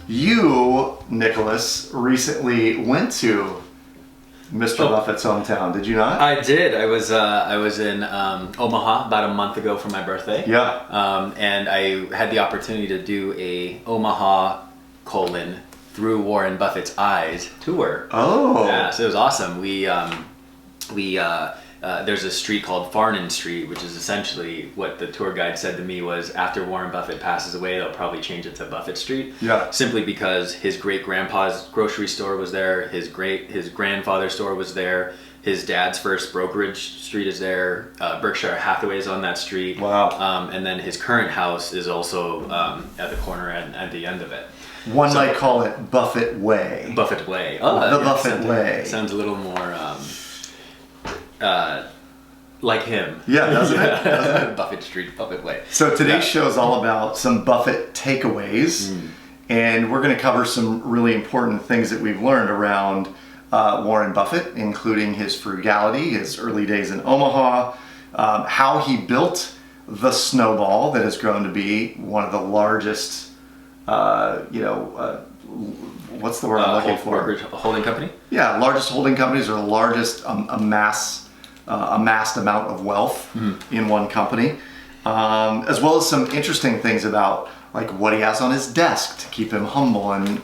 You, Nicholas, recently went to Mr. Buffett's hometown, did you not? I did. I was in Omaha about a month ago for my birthday. Yeah. And I had the opportunity to do a Omaha through Warren Buffett's eyes tour. Oh. Yeah, so it was awesome. There's a street called Farnan Street, which is essentially what the tour guide said to me was after Warren Buffett passes away, they'll probably change it to Buffett Street. Yeah. Simply because his great-grandpa's grocery store was there, his grandfather's store was there, his dad's first brokerage street is there, Berkshire Hathaway is on that street. Wow. And then his current house is also at the corner and at the end of it. One might call it Buffett Way. Buffett Way. The Buffett Way. Sounds a little more like him. Yeah, doesn't it? Buffett Street, Buffett Way. So today's show is all about some Buffett takeaways, and we're going to cover some really important things that we've learned around Warren Buffett, including his frugality, his early days in Omaha, how he built the snowball that has grown to be one of the largest, what's the word I'm looking for? Brokerage holding company? Yeah, largest holding companies, or the largest amassed amount of wealth in one company, as well as some interesting things about like what he has on his desk to keep him humble and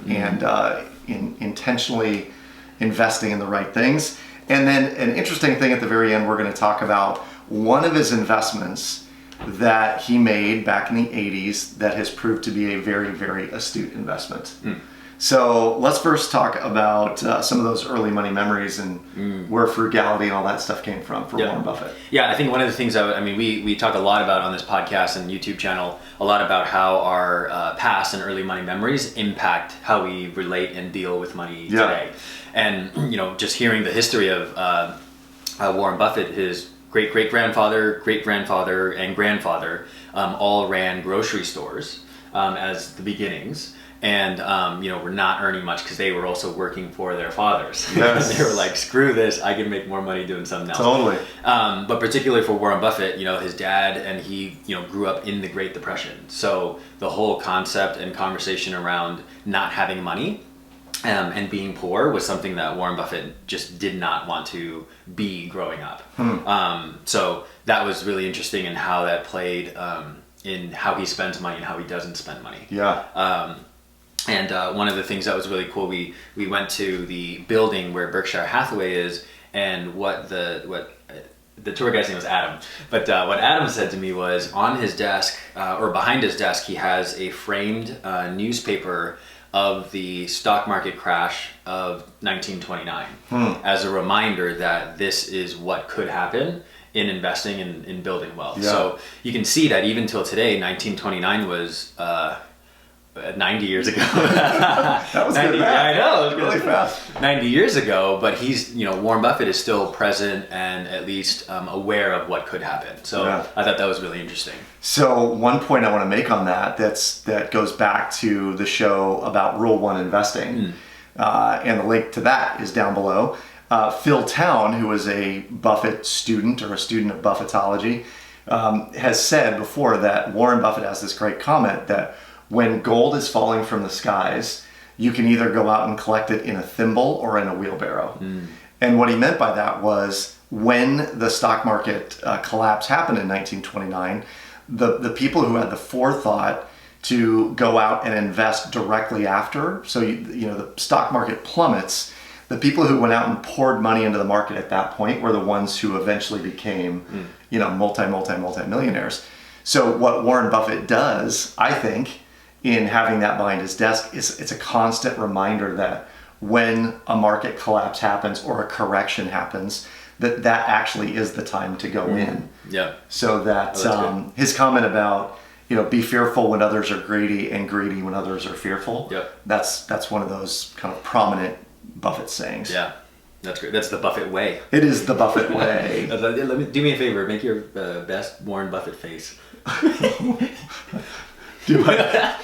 intentionally investing in the right things. And then an interesting thing at the very end, we're going to talk about one of his investments that he made back in the 80s that has proved to be a very, very astute investment. So let's first talk about some of those early money memories and where frugality and all that stuff came from for Warren Buffett. Yeah, I think one of the things we talk a lot about on this podcast and YouTube channel, a lot about how our past and early money memories impact how we relate and deal with money today. And just hearing the history of Warren Buffett, his great-grandfather, and grandfather all ran grocery stores as the beginnings. And, were not earning much because they were also working for their fathers. Yes. They were like, screw this, I can make more money doing something else. Totally. But particularly for Warren Buffett, his dad and he, grew up in the Great Depression. So the whole concept and conversation around not having money and being poor was something that Warren Buffett just did not want to be growing up. So that was really interesting in how that played in how he spends money and how he doesn't spend money. Yeah. And one of the things that was really cool, we went to the building where Berkshire Hathaway is, and what the tour guide's name was Adam. But what Adam said to me was on his desk, or behind his desk, he has a framed newspaper of the stock market crash of 1929 as a reminder that this is what could happen in investing and in building wealth. Yeah. So you can see that even till today, 1929 was 90 years ago. That was 90, good math. I know, it was really fast. 90 years ago, but he's, Warren Buffett is still present and at least aware of what could happen. So I thought that was really interesting. So one point I want to make on that goes back to the show about Rule 1 investing, and the link to that is down below. Phil Town, who is a Buffett student or a student of Buffettology, has said before that Warren Buffett has this great comment that when gold is falling from the skies, you can either go out and collect it in a thimble or in a wheelbarrow. And what he meant by that was when the stock market collapse happened in 1929, the people who had the forethought to go out and invest directly after, so the stock market plummets, the people who went out and poured money into the market at that point were the ones who eventually became multi-millionaires. So what Warren Buffett does, I think, in having that behind his desk, it's a constant reminder that when a market collapse happens or a correction happens, that actually is the time to go in. Yeah. So that his comment about be fearful when others are greedy and greedy when others are fearful. Yep. That's one of those kind of prominent Buffett sayings. Yeah. That's great. That's the Buffett way. It is the Buffett way. Do me a favor. Make your best Warren Buffett face. Do I?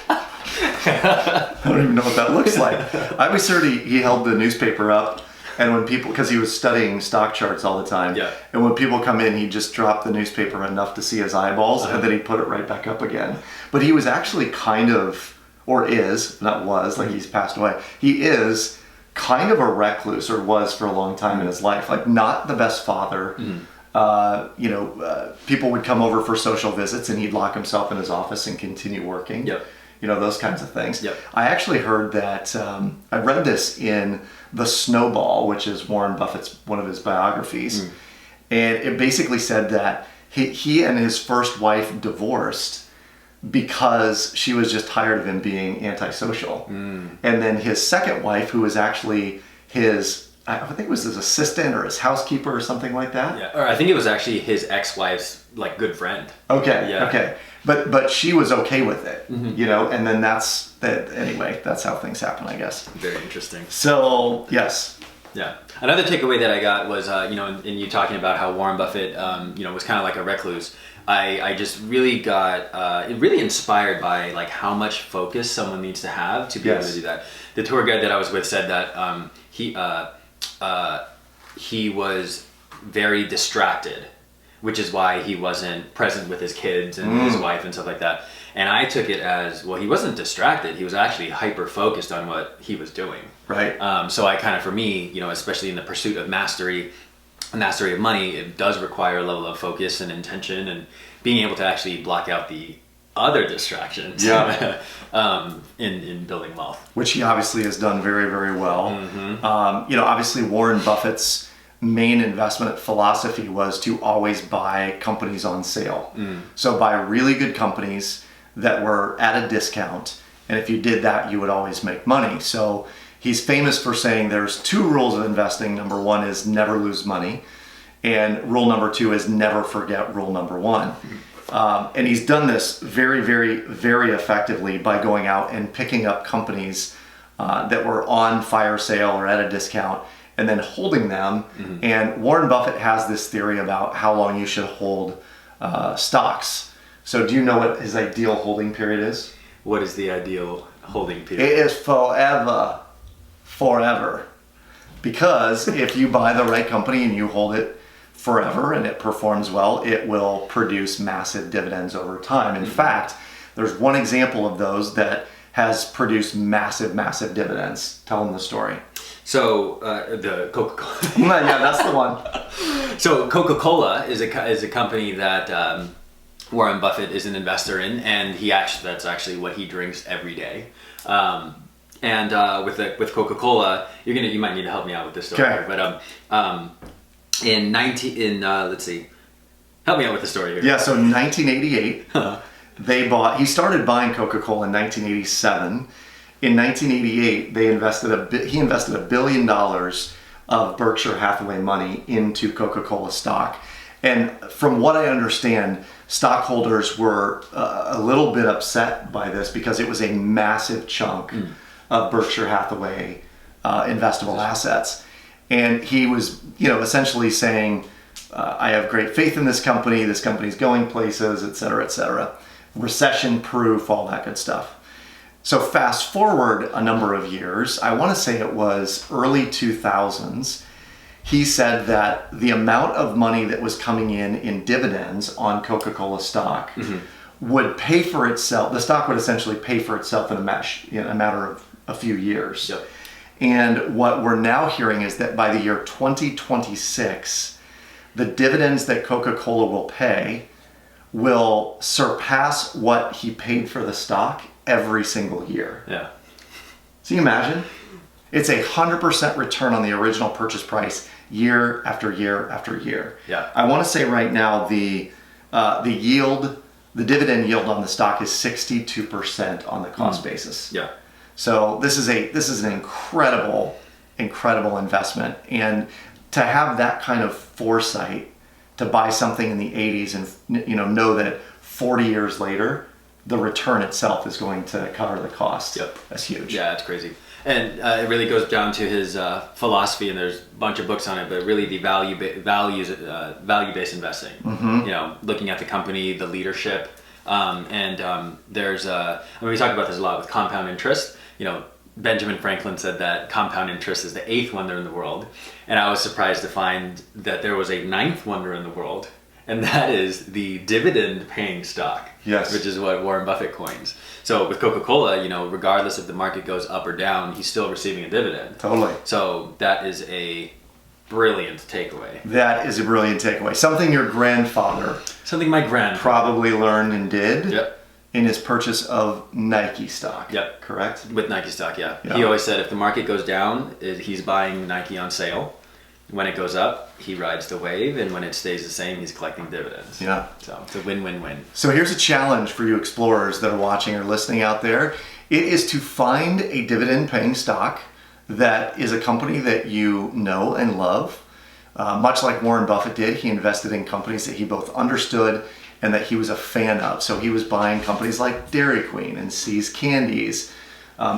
I don't even know what that looks like. I always heard he held the newspaper up And when people, because he was studying stock charts all the time, and when people come in, he'd just drop the newspaper enough to see his eyeballs, and then he'd put it right back up again. But he was actually kind of, or is, not was, like he's passed away, he is kind of a recluse, or was for a long time in his life. Like, not the best father. People would come over for social visits and he'd lock himself in his office and continue working. Those kinds of things. I actually heard that, I read this in The Snowball, which is Warren Buffett's, one of his biographies. And it basically said that he and his first wife divorced because she was just tired of him being antisocial. And then his second wife, who was actually I think it was his assistant or his housekeeper or something like that. Yeah, or I think it was actually his ex-wife's like good friend. Okay. But she was okay with it, and then that's how things happen, I guess. Very interesting. So, yes. Yeah. Another takeaway that I got was, in you talking about how Warren Buffett, was kind of like a recluse. I just really got really inspired by like how much focus someone needs to have to be able to do that. The tour guide that I was with said that he was very distracted, which is why he wasn't present with his kids and his wife and stuff like that. And I took it as, well, he wasn't distracted. He was actually hyper-focused on what he was doing. Right. So I kind of, for me, especially in the pursuit of mastery of money, it does require a level of focus and intention and being able to actually block out the other distractions in building wealth. Which he obviously has done very, very well. Obviously Warren Buffett's main investment philosophy was to always buy companies on sale. So buy really good companies that were at a discount, and if you did that, you would always make money. So he's famous for saying there's 2 rules of investing. Number 1 is never lose money, and rule number 2 is never forget rule number 1. And he's done this very, very, very effectively by going out and picking up companies that were on fire sale or at a discount, and then holding them. And Warren Buffett has this theory about how long you should hold stocks. So do you know what his ideal holding period is? What is the ideal holding period? It is forever. Because if you buy the right company and you hold it forever and it performs well, it will produce massive dividends over time. In fact, there's one example of those that has produced massive, massive dividends. Tell them the story. So the Coca-Cola. Yeah, that's the one. So Coca-Cola is a company that Warren Buffett is an investor in, and that's actually what he drinks every day. With Coca-Cola, you might need to help me out with this story. Okay. But let's see, help me out with the story here. Yeah. So in 1988, he started buying Coca-Cola in 1987. In 1988, he invested $1 billion of Berkshire Hathaway money into Coca-Cola stock. And from what I understand, stockholders were a little bit upset by this because it was a massive chunk of Berkshire Hathaway investable assets. And he was, essentially saying, I have great faith in this company's going places, et cetera, recession proof, all that good stuff. So fast forward a number of years, I want to say it was early 2000s, he said that the amount of money that was coming in dividends on Coca-Cola stock would pay for itself. The stock would essentially pay for itself in a matter of a few years. Yep. And what we're now hearing is that by the year 2026, the dividends that Coca-Cola will pay will surpass what he paid for the stock every single year. Yeah. So you imagine? It's 100% return on the original purchase price year after year after year. Yeah. I want to say right now the dividend yield on the stock is 62% on the cost basis. Yeah. So this is an incredible investment, and to have that kind of foresight to buy something in the 80s and know that 40 years later the return itself is going to cover the cost. Yep. That's huge. Yeah, it's crazy. And it really goes down to his philosophy, and there's a bunch of books on it, but really the value-based investing. Looking at the company, the leadership, there's we talk about this a lot with compound interest. Benjamin Franklin said that compound interest is the 8th wonder in the world. And I was surprised to find that there was a 9th wonder in the world. And that is the dividend paying stock. Yes. Which is what Warren Buffett coins. So with CocaCola, regardless if the market goes up or down, he's still receiving a dividend. Totally. So that is a brilliant takeaway. That is a brilliant takeaway. Something your grandfather my grandfather probably learned and did. Yep. In his purchase of Nike stock. Yep. Correct? With Nike stock, yeah. He always said if the market goes down, he's buying Nike on sale. When it goes up, he rides the wave, and when it stays the same, he's collecting dividends. Yeah. So it's a win-win-win. So here's a challenge for you explorers that are watching or listening out there. It is to find a dividend-paying stock that is a company that you know and love. Much like Warren Buffett did, he invested in companies that he both understood and that he was a fan of. So he was buying companies like Dairy Queen and See's Candies.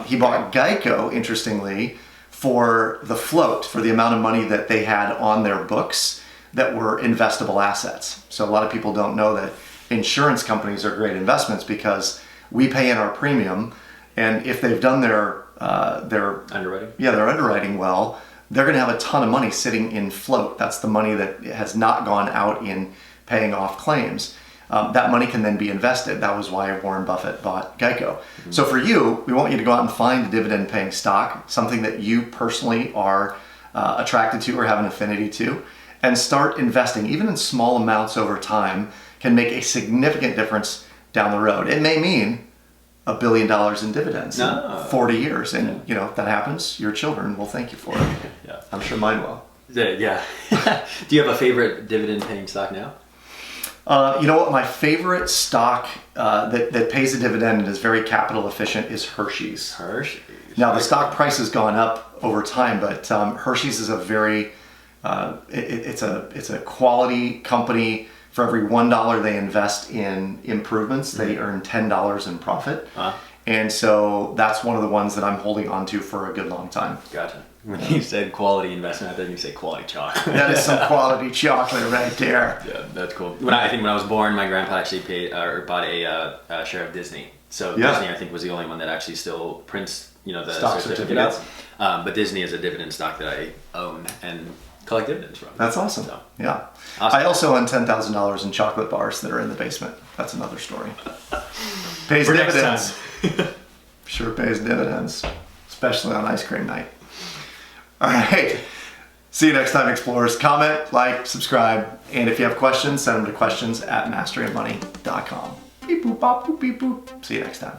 He bought Geico, interestingly, for the float, for the amount of money that they had on their books that were investable assets. So a lot of people don't know that insurance companies are great investments because we pay in our premium, and if they've done their underwriting, their underwriting well, they're going to have a ton of money sitting in float. That's the money that has not gone out in paying off claims. That money can then be invested. That was why Warren Buffett bought Geico. Mm-hmm. So for you, we want you to go out and find a dividend-paying stock, something that you personally are attracted to or have an affinity to, and start investing. Even in small amounts over time can make a significant difference down the road. It may mean $1 billion in dividends in 40 years. And if that happens, your children will thank you for it. Yeah. I'm sure mine will. Yeah. Do you have a favorite dividend-paying stock now? You know what? My favorite stock that pays a dividend and is very capital efficient is Hershey's. Hershey's. Now the stock price has gone up over time, but Hershey's is a very it's a quality company. For every $1 they invest in improvements, they earn $10 in profit. And so that's one of the ones that I'm holding on to for a good long time. Gotcha. When you said quality investment, I thought you said quality chocolate. That is some quality chocolate right there. Yeah, that's cool. I think when I was born, my grandpa actually bought a share of Disney. So Disney, I think, was the only one that actually still prints, the stock certificates. But Disney is a dividend stock that I own and collect dividends from. That's awesome. So, yeah. Awesome. I also own $10,000 in chocolate bars that are in the basement. That's another story. Pays For dividends. Sure pays dividends, especially on ice cream night. All right. See you next time, explorers. Comment, like, subscribe, and if you have questions, send them to questions@masteryofmoney.com. Beep boop bop boop beep boop. See you next time.